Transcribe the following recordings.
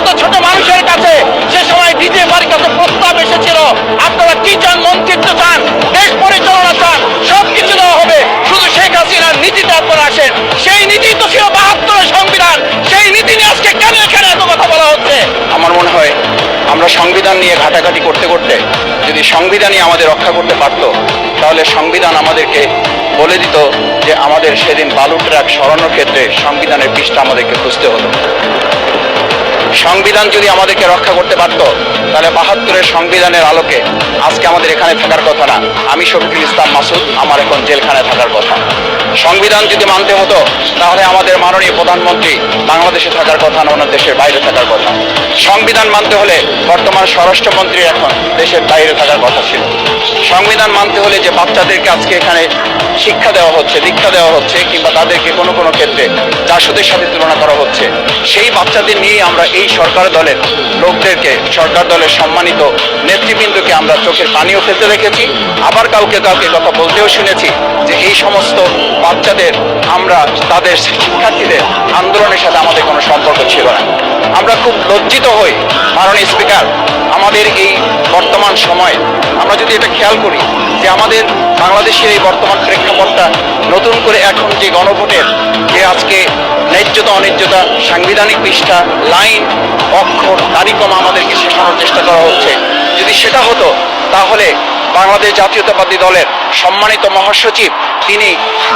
মতো ছোট মানুষের কাছে সে সময় বিজেপির কাছে প্রস্তাব এসেছিল, আপনারা কি চান, মন্ত্রিত্ব চান, দেশ পরিচালনা চান, সবকিছু দেওয়া হবে, শুধু শেখ হাসিনার নীতিতে আপনারা আসেন। সেই নীতি তো ছিল ৭২ সংবিধান, সেই নীতি নিয়ে আজকে কেন এখানে এত কথা বলা হচ্ছে? আমার মনে হয় আমরা সংবিধান নিয়ে ঘাটাঘাটি করতে করতে যদি সংবিধানই আমাদের রক্ষা করতে পারত, তাহলে সংবিধান আমাদেরকে বলে দিত যে আমাদের সেদিন বালু ট্রাক সরানোর ক্ষেত্রে সংবিধানের পৃষ্ঠা আমাদেরকে খুঁজতে হতো। সংবিধান যদি আমাদেরকে রক্ষা করতে পারত, তাহলে ৭২-এর সংবিধানের আলোকে আজকে আমাদের এখানে থাকার কথা না। আমি শফিকুল ইসলাম মাসুদ, আমার এখন জেলখানায় থাকার কথা। সংবিধান যদি মানতে হতো, তাহলে আমাদের মাননীয় প্রধানমন্ত্রী বাংলাদেশে থাকার কথা না, ওনার দেশের বাইরে থাকার কথা। সংবিধান মানতে হলে বর্তমান স্বরাষ্ট্রমন্ত্রী এখন দেশের বাইরে থাকার কথা ছিল। সংবিধান মানতে হলে যে বাচ্চাদেরকে আজকে এখানে শিক্ষা দেওয়া হচ্ছে, দীক্ষা দেওয়া হচ্ছে, কিংবা তাদেরকে কোনো কোনো ক্ষেত্রে জাসদের সাথে তুলনা করা হচ্ছে, সেই বাচ্চাদের নিয়ে আমরা এই সরকার দলের লোকদেরকে, সরকার দলের সম্মানিত নেতৃবৃন্দকে আমরা চোখের পানিও ফেলতে দেখেছি, আবার কাউকে কাউকে কথা বলতেও শুনেছি যে এই সমস্ত বাচ্চাদের, আমরা তাদের শিক্ষার্থীদের আন্দোলনের সাথে আমাদের কোনো সম্পর্ক ছিল না। আমরা খুব লজ্জিত হই মাননীয় স্পিকার, আমাদের এই বর্তমান সময় আমরা যদি এটা খেয়াল করি যে আমাদের বাংলাদেশের এই বর্তমান প্রেক্ষাপটটা নতুন করে এখন যে গণভোটের যে আজকে ন্যায্যতা অন্যায্যতা, সাংবিধানিক পৃষ্ঠা, লাইন, অক্ষর, তারিখম আমাদেরকে শেখানোর চেষ্টা করা হচ্ছে, যদি সেটা হতো তাহলে বাংলাদেশ জাতীয়তাবাদী দলের সম্মানিত মহাসচিব তিনি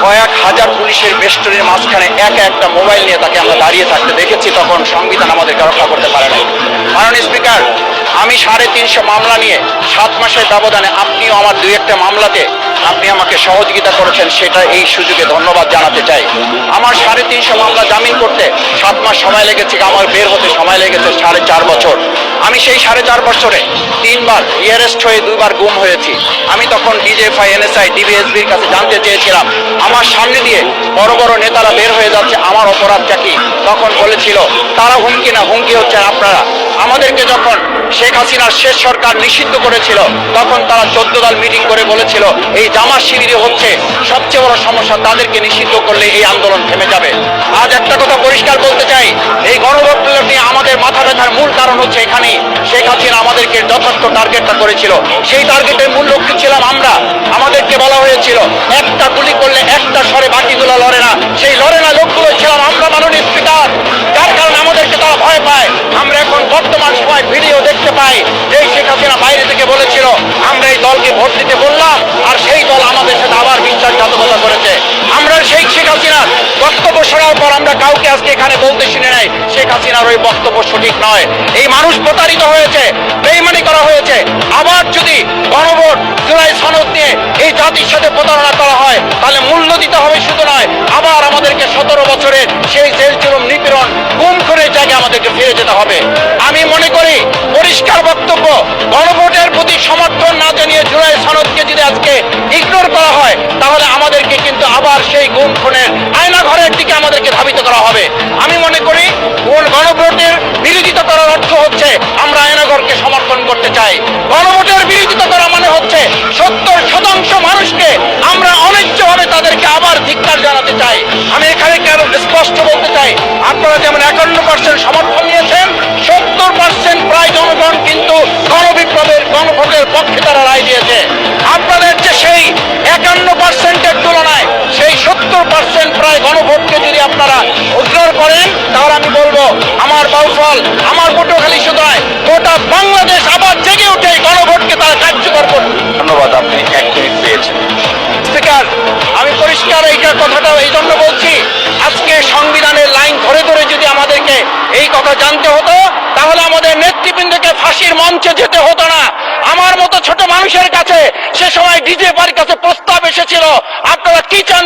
কয়েক হাজার পুলিশের বেষ্টনীর মাঝখানে একা একটা মোবাইল নিয়ে তাকে আমরা দাঁড়িয়ে থাকতে দেখেছি, তখন সংবিধান আমাদেরকে রক্ষা করতে পারে না। মাননীয় স্পিকার, আমি ৩৫০ মামলা নিয়ে ৭ মাসের ব্যবধানে, আপনিও আমার ২-১টা মামলাতে আপনি আমাকে সহযোগিতা করেছেন, সেটা এই সুযোগে ধন্যবাদ জানাতে চাই। আমার ৩৫০ মামলা জামিন করতে ৭ মাস সময় লেগেছে, আমার বের হতে সময় লেগেছে ৪.৫ বছর। আমি সেই ৪.৫ বছরে ৩বার অ্যারেস্ট হয়ে 2বার গুম হয়েছি। আমি তখন ডিজিএফআই, এনএসআই, ডিবিএসবির কাছে জানতে চেয়েছিলাম, আমার সামনে দিয়ে বড় বড় নেতারা বের হয়ে যাচ্ছে, আমার অপরাধটা কি? তখন বলেছিল তারা হুমকি না, হুমকি হচ্ছেন আপনারা। আমাদেরকে যখন শেখ হাসিনার শেষ সরকার নিষিদ্ধ করেছিল, তখন তারা 14 দল মিটিং করে বলেছিল এই জামাত শিবির হচ্ছে সবচেয়ে বড় সমস্যা, তাদেরকে নিষিদ্ধ করলে এই আন্দোলন থেমে যাবে। আজ একটা কথা পরিষ্কার বলতে চাই, এই গণভোট নিয়ে আমাদের মাথা ব্যথার মূল কারণ হচ্ছে এখানেই শেখ হাসিনা আমাদেরকে যথার্থ টার্গেটটা করেছিল। সেই টার্গেটের মূল লক্ষ্য ছিলাম আমরা। আমাদেরকে বলা হয়েছিল একটা গুলি করলে একটা সরে বাকিগুলো লড়ে না, সেই লড়ে না লোকগুলো ছিলাম আমরা মাননীয় স্পিকার, যার কারণে আমাদেরকে তারা ভয় পায়। আমরা এখন বর্তমান সময় ভিডিও দেখতে পাই যে শেখ হাসিনা বাইরে থেকে বলেছিল আমরা এই দলকে ভোট দিতে বললাম, আর সেই দল আমাদের সাথে আবার বিশ্বাসঘাতকতা করেছে। আমরা সেই শেখ হাসিনার বক্তব্য শোনার পর আমরা কাউকে আজকে এখানে বলতে শুনে নাই শেখ হাসিনার ওই বক্তব্য সঠিক নয়। এই মানুষ প্রতারিত হয়েছে, বেইমানি করা হয়েছে। আবার যদি গণভোট, জুলাই সনদ নিয়ে এই জাতির সাথে প্রতারণা করা হয়, তাহলে মূল্য দিতে হবে শুধু নয়, আবার আমাদেরকে 17 বছরের সেই জেল জুলুম, নিপীড়ন, গুম খুনের জায়গায় আমাদেরকে ফিরে যেতে হবে। আমি মনে করি পরিষ্কার বক্তব্য, গণভোটের প্রতি সমর্থন না জানিয়ে জুলাই সনদকে যদি আজকে ইগনোর করা হয়, তাহলে আমাদেরকে কিন্তু আবার সেই গুম খুনের আয়নাঘরের দিকে আমাদেরকে ধাবিত করা হবে। আমি মনে করি গণভোটের বিরোধিতা করার অর্থ হচ্ছে আমরা আয়নাঘরকে সমর্থন করতে চাই। গণভোটের বিরোধিতা করা মানে হচ্ছে ৭০% মানুষকে আমরা অন্যায্যভাবে তাদেরকে আবার ধিক্কার জানাতে চাই। আমি এখানে কেন স্পষ্ট বলতে চাই, আপনারা যেমন ৫১% সমর্থন নিয়েছেন, ৭০% প্রায় জনগণ কিন্তু গণবিপ্লবের, গণভোটের পক্ষে তারা রায় দিয়েছে। আপনাদের যে সেই ৫১%-এর তুলনায় সেই ৭০% প্রায় গণভোটকে যদি আপনারা ইগনোর করেন, তাহলে আমি বলবো আমার বাউফল, আমার পটুয়াখালী শুধু নয়, গোটা বাংলাদেশ আবার জেগে উঠে গণভোটকে তারা কার্যকর করবে। ধন্যবাদ, আপনি 1 মিনিট পেয়েছেন। স্পিকার, আমি পরিষ্কার এইটার কথাটা এই জন্য বলছি, আজকে সংবিধানের লাইন ধরে ধরে যদি আমাদেরকে এই কথা জানতে হতো, তাহলে আমাদের নেতৃবৃন্দকে ফাঁসির মঞ্চে যেতে হতো না। আমার মতো ছোট মানুষের কাছে সে সময় ডিজিএফআইর কাছে প্রস্তাব এসেছিল, আপনারা কি চান